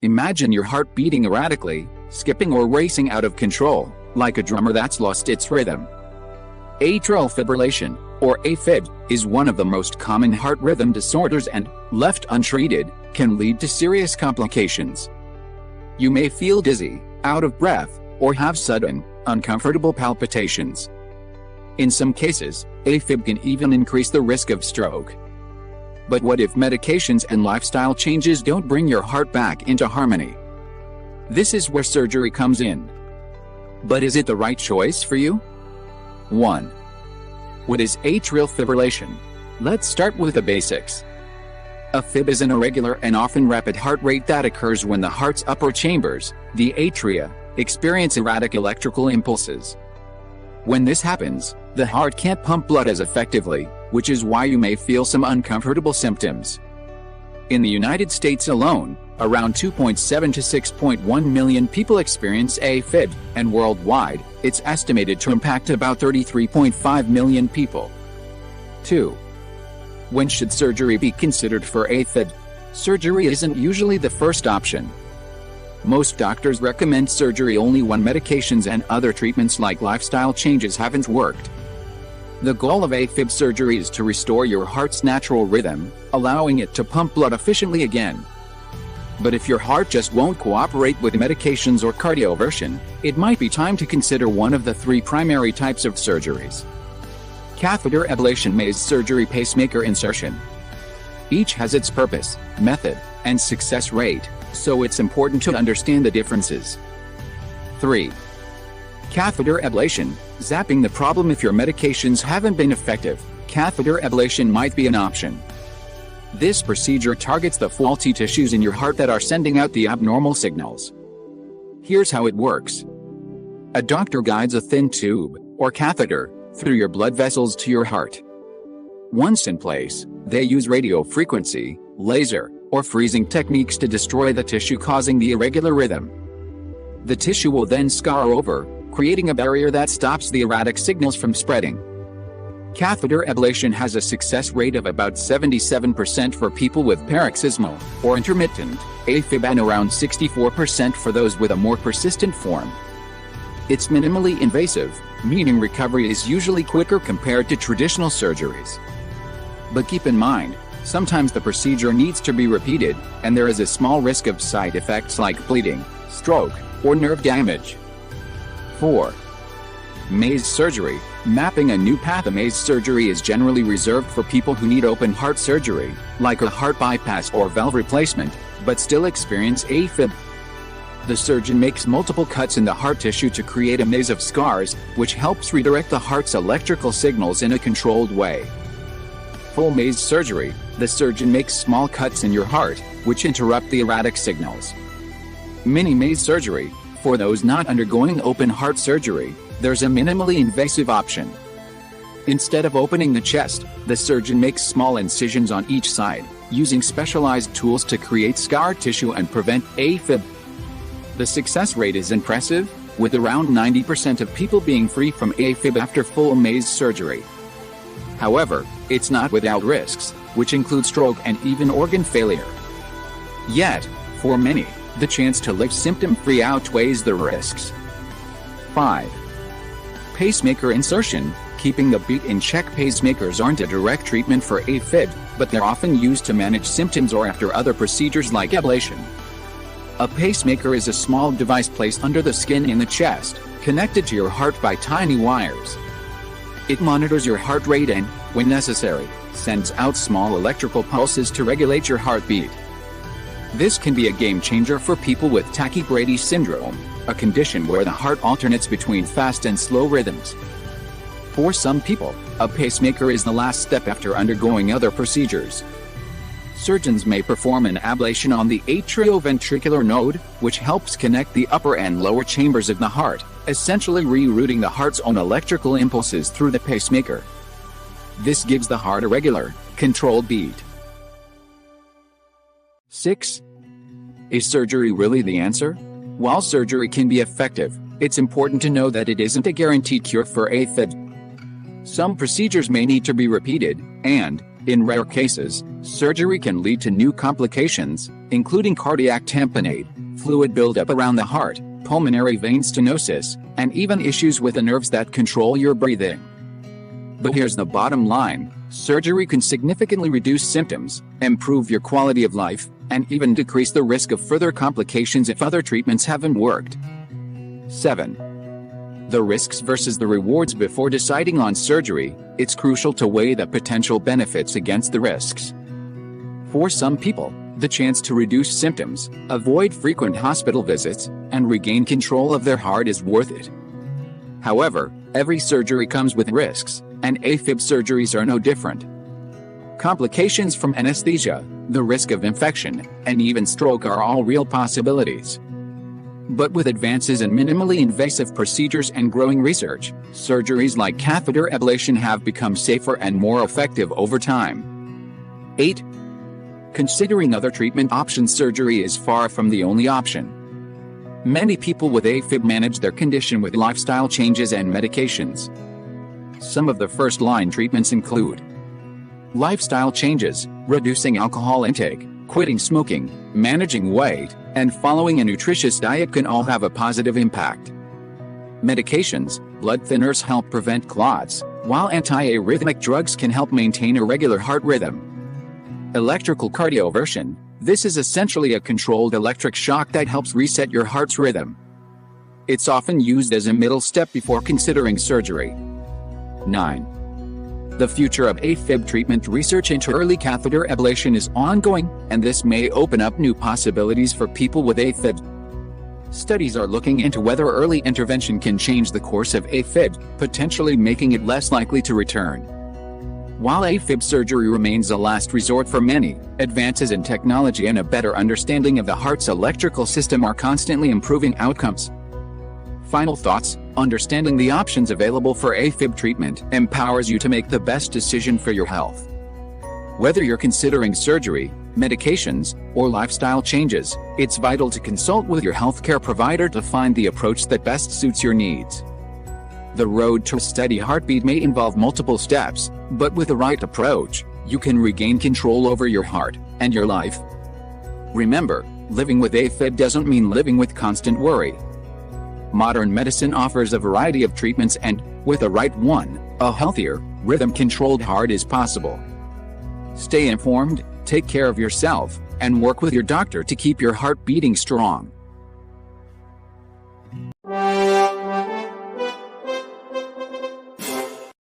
Imagine your heart beating erratically, skipping or racing out of control, like a drummer that's lost its rhythm. Atrial fibrillation, or A-fib, is one of the most common heart rhythm disorders and, left untreated, can lead to serious complications. You may feel dizzy, out of breath, or have sudden, uncomfortable palpitations. In some cases, A-fib can even increase the risk of stroke. But what if medications and lifestyle changes don't bring your heart back into harmony? This is where surgery comes in. But is it the right choice for you? 1. What is atrial fibrillation? Let's start with the basics. A fib is an irregular and often rapid heart rate that occurs when the heart's upper chambers, the atria, experience erratic electrical impulses. When this happens, the heart can't pump blood as effectively, which is why you may feel some uncomfortable symptoms. In the United States alone, around 2.7 to 6.1 million people experience A-fib, and worldwide, it's estimated to impact about 33.5 million people. 2. When should surgery be considered for A-fib? Surgery isn't usually the first option. Most doctors recommend surgery only when medications and other treatments like lifestyle changes haven't worked. The goal of A-fib surgery is to restore your heart's natural rhythm, allowing it to pump blood efficiently again. But if your heart just won't cooperate with medications or cardioversion, it might be time to consider one of the 3 primary types of surgeries. Catheter ablation, maze surgery, pacemaker insertion. Each has its purpose, method, and success rate, so it's important to understand the differences. 3. Catheter ablation, zapping the problem. If your medications haven't been effective, catheter ablation might be an option. This procedure targets the faulty tissues in your heart that are sending out the abnormal signals. Here's how it works. A doctor guides a thin tube, or catheter, through your blood vessels to your heart. Once in place, they use radio frequency, laser, or freezing techniques to destroy the tissue causing the irregular rhythm. The tissue will then scar over, creating a barrier that stops the erratic signals from spreading. Catheter ablation has a success rate of about 77% for people with paroxysmal, or intermittent, A-fib and around 64% for those with a more persistent form. It's minimally invasive, meaning recovery is usually quicker compared to traditional surgeries. But keep in mind, sometimes the procedure needs to be repeated, and there is a small risk of side effects like bleeding, stroke, or nerve damage. 4. Maze surgery, mapping a new path. A maze surgery is generally reserved for people who need open heart surgery, like a heart bypass or valve replacement, but still experience A-fib. The surgeon makes multiple cuts in the heart tissue to create a maze of scars, which helps redirect the heart's electrical signals in a controlled way. Full maze surgery, the surgeon makes small cuts in your heart, which interrupt the erratic signals. Mini maze surgery, for those not undergoing open heart surgery, there's a minimally invasive option. Instead of opening the chest, the surgeon makes small incisions on each side, using specialized tools to create scar tissue and prevent A-fib. The success rate is impressive, with around 90% of people being free from A-fib after full maze surgery. However, it's not without risks, which include stroke and even organ failure. Yet, for many, the chance to live symptom-free outweighs the risks. 5. Pacemaker insertion, keeping the beat in check. Pacemakers aren't a direct treatment for A-fib, but they're often used to manage symptoms or after other procedures like ablation. A pacemaker is a small device placed under the skin in the chest, connected to your heart by tiny wires. It monitors your heart rate and, when necessary, sends out small electrical pulses to regulate your heartbeat. This can be a game changer for people with tachycardia syndrome, a condition where the heart alternates between fast and slow rhythms. For some people, a pacemaker is the last step after undergoing other procedures. Surgeons may perform an ablation on the atrioventricular node, which helps connect the upper and lower chambers of the heart, essentially rerouting the heart's own electrical impulses through the pacemaker. This gives the heart a regular, controlled beat. 6. Is surgery really the answer? While surgery can be effective, it's important to know that it isn't a guaranteed cure for A-fib. Some procedures may need to be repeated, and, In rare cases, surgery can lead to new complications, including cardiac tamponade, fluid buildup around the heart, pulmonary vein stenosis, and even issues with the nerves that control your breathing. But here's the bottom line: surgery can significantly reduce symptoms, improve your quality of life, and even decrease the risk of further complications if other treatments haven't worked. 7. The risks versus the rewards. Before deciding on surgery, it's crucial to weigh the potential benefits against the risks. For some people, the chance to reduce symptoms, avoid frequent hospital visits, and regain control of their heart is worth it. However, every surgery comes with risks, and A-fib surgeries are no different. Complications from anesthesia, the risk of infection, and even stroke are all real possibilities. But with advances in minimally invasive procedures and growing research, surgeries like catheter ablation have become safer and more effective over time. 8. Considering other treatment options. Surgery is far from the only option. Many people with A-fib manage their condition with lifestyle changes and medications. Some of the first-line treatments include lifestyle changes, reducing alcohol intake, quitting smoking, managing weight, and following a nutritious diet can all have a positive impact. Medications, blood thinners help prevent clots, while antiarrhythmic drugs can help maintain a regular heart rhythm. Electrical cardioversion, this is essentially a controlled electric shock that helps reset your heart's rhythm. It's often used as a middle step before considering surgery. 9. The future of A-fib treatment. Research into early catheter ablation is ongoing, and this may open up new possibilities for people with A-fib. Studies are looking into whether early intervention can change the course of A-fib, potentially making it less likely to return. While A-fib surgery remains a last resort for many, advances in technology and a better understanding of the heart's electrical system are constantly improving outcomes. Final thoughts: understanding the options available for A-fib treatment empowers you to make the best decision for your health. Whether you're considering surgery, medications, or lifestyle changes, it's vital to consult with your healthcare provider to find the approach that best suits your needs. The road to a steady heartbeat may involve multiple steps, but with the right approach, you can regain control over your heart and your life. Remember, living with A-fib doesn't mean living with constant worry. Modern medicine offers a variety of treatments, and, with the right one, a healthier, rhythm-controlled heart is possible. Stay informed, take care of yourself, and work with your doctor to keep your heart beating strong.